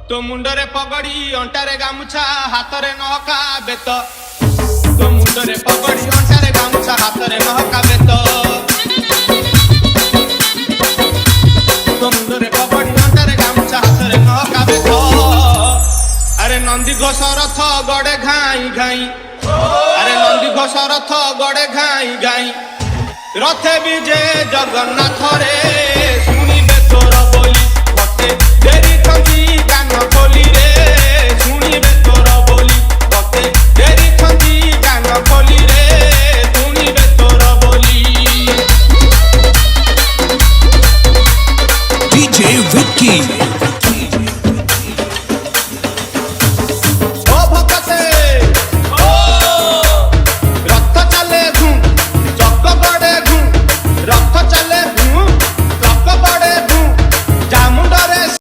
तो मुंडरे पगड़ी अंटारे गामुछा हातरे नहका बेत तो मुंडरे पगड़ी अंटारे गामुछा हातरे नहका बेत तो मुंडरे पगड़ी अंटारे गामुछा हातरे नहका बेत अरे नंदी घोष रथ गड़े घाई घाई अरे नंदी घोष रथ गड़े घाई घाई रथे विजे जगन्नाथ रे शुणिबे